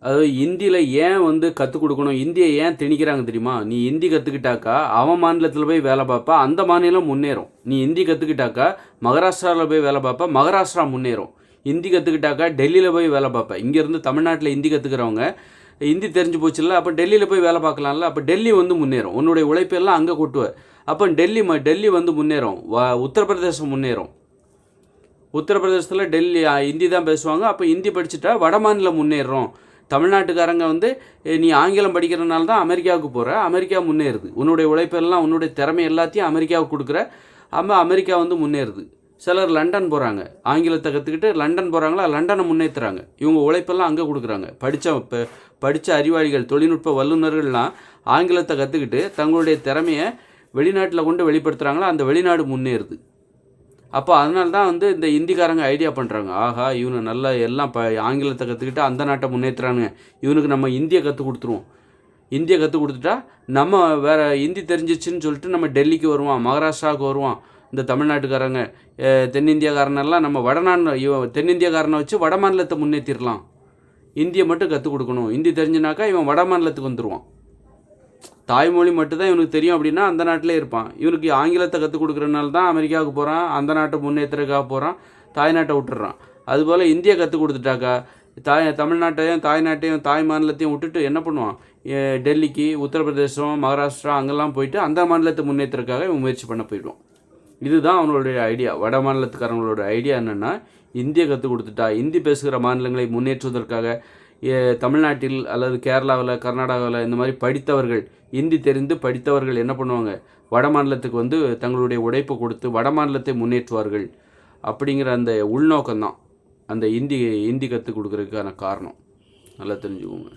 அதாவது ஹிந்தியில் ஏன் வந்து கற்றுக் கொடுக்கணும், இந்தியை ஏன் திணிக்கிறாங்க தெரியுமா? நீ ஹிந்தி கற்றுக்கிட்டாக்கா அவன் மாநிலத்தில் போய் வேலை பார்ப்பா, அந்த மாநிலம் முன்னேறும். நீ ஹிந்தி கற்றுக்கிட்டாக்கா மகாராஷ்டிராவில் போய் வேலை பார்ப்பா, மகாராஷ்டிரா முன்னேறும். ஹிந்தி கற்றுக்கிட்டாக்கா டெல்லியில் போய் வேலை பார்ப்பேன். இங்கேருந்து தமிழ்நாட்டில் ஹிந்தி கற்றுக்கிறவங்க ஹிந்தி தெரிஞ்சு போச்சுல்ல, அப்போ டெல்லியில் போய் வேலை பார்க்கலாம்ல, அப்போ டெல்லி வந்து முன்னேறும். உன்னுடைய உழைப்பெல்லாம் அங்கே கொட்டுவேன். அப்போ டெல்லி வந்து முன்னேறும். உத்தரப்பிரதேசம் முன்னேறும். உத்தரப்பிரதேசத்தில் டெல்லி ஹிந்தி தான் பேசுவாங்க. அப்போ ஹிந்தி படிச்சுட்டா வட மாநிலம் முன்னேறும். தமிழ்நாட்டுக்காரங்க வந்து நீ ஆங்கிலம் படிக்கிறதுனால தான் அமெரிக்காவுக்கு போகிற, அமெரிக்கா முன்னேறுது. உன்னுடைய உழைப்பெல்லாம் உன்னுடைய திறமை எல்லாத்தையும் அமெரிக்காவுக்கு கொடுக்குற, அமெரிக்கா வந்து முன்னேறுது. சிலர் லண்டன் போகிறாங்க, ஆங்கிலத்தை கற்றுக்கிட்டு லண்டன் போகிறாங்களா, லண்டனை முன்னேற்றுறாங்க. இவங்க உழைப்பெல்லாம் அங்கே கொடுக்குறாங்க. படித்த அறிவாளிகள், தொழில்நுட்ப வல்லுநர்கள்லாம் ஆங்கிலத்தை கற்றுக்கிட்டு தங்களுடைய திறமையை வெளிநாட்டில் கொண்டு வெளிப்படுத்துகிறாங்களா, அந்த வெளிநாடு முன்னேறுது. அப்போ அதனால தான் வந்து இந்த இந்திக்காரங்க ஐடியா பண்ணுறாங்க, ஆஹா இவனு நல்லா எல்லாம் ஆங்கிலத்தை கற்றுக்கிட்டு அந்த நாட்டை முன்னேற்றுறானுங்க, இவனுக்கு நம்ம இந்தியை கற்றுக் கொடுத்துருவோம். இந்தியை கற்றுக் கொடுத்துட்டா நம்ம வேறு ஹிந்தி தெரிஞ்சிச்சுன்னு சொல்லிட்டு நம்ம டெல்லிக்கு வருவான், மகாராஷ்டிராவுக்கு வருவான். இந்த தமிழ்நாட்டுக்காரங்க தென்னிந்தியாக்காரனெல்லாம் நம்ம தென்னிந்தியாக்காரனை வச்சு வட மாநிலத்தை முன்னேற்றிடலாம். இந்தியை மட்டும் கற்றுக் கொடுக்கணும். ஹிந்தி தெரிஞ்சுனாக்கா இவன் வட மாநிலத்துக்கு வந்துடுவான். தாய்மொழி மட்டும்தான் இவனுக்கு தெரியும் அப்படின்னா அந்த நாட்டிலே இருப்பான். இவனுக்கு ஆங்கிலத்தை கற்றுக் கொடுக்குறதுனால தான் அமெரிக்காவுக்கு போகிறான், அந்த நாட்டை முன்னேற்றத்துக்காக போகிறான், தாய்நாட்டை விட்டுடுறான். அதுபோல் இந்தியை கற்றுக் கொடுத்துட்டாக்கா தமிழ்நாட்டையும் தாய்நாட்டையும் தாய் மாநிலத்தையும் விட்டுட்டு என்ன பண்ணுவான், டெல்லிக்கு, உத்தரப்பிரதேசம், மகாராஷ்டிரா அங்கெல்லாம் போயிட்டு அந்த மாநிலத்தை முன்னேற்றத்துக்காக இவன் முயற்சி பண்ண போயிடுவான். இதுதான் அவனுடைய ஐடியா. வட மாநிலத்துக்காரங்களோட ஐடியா என்னென்னா, இந்தியை கற்றுக் கொடுத்துட்டா இந்தி பேசுகிற மாநிலங்களை முன்னேற்றுவதற்காக தமிழ்நாட்டில் அல்லது கேரளாவில், கர்நாடகாவில் இந்த மாதிரி படித்தவர்கள், இந்தி தெரிந்து படித்தவர்கள் என்ன பண்ணுவாங்க, வட மாநிலத்துக்கு வந்து தங்களுடைய உழைப்பை கொடுத்து வட மாநிலத்தை முன்னேற்றுவார்கள். அப்படிங்கிற அந்த உள்நோக்கம்தான் அந்த இந்தி கற்றுக் கொடுக்குறதுக்கான காரணம். நல்லா தெரிஞ்சுக்கோங்க.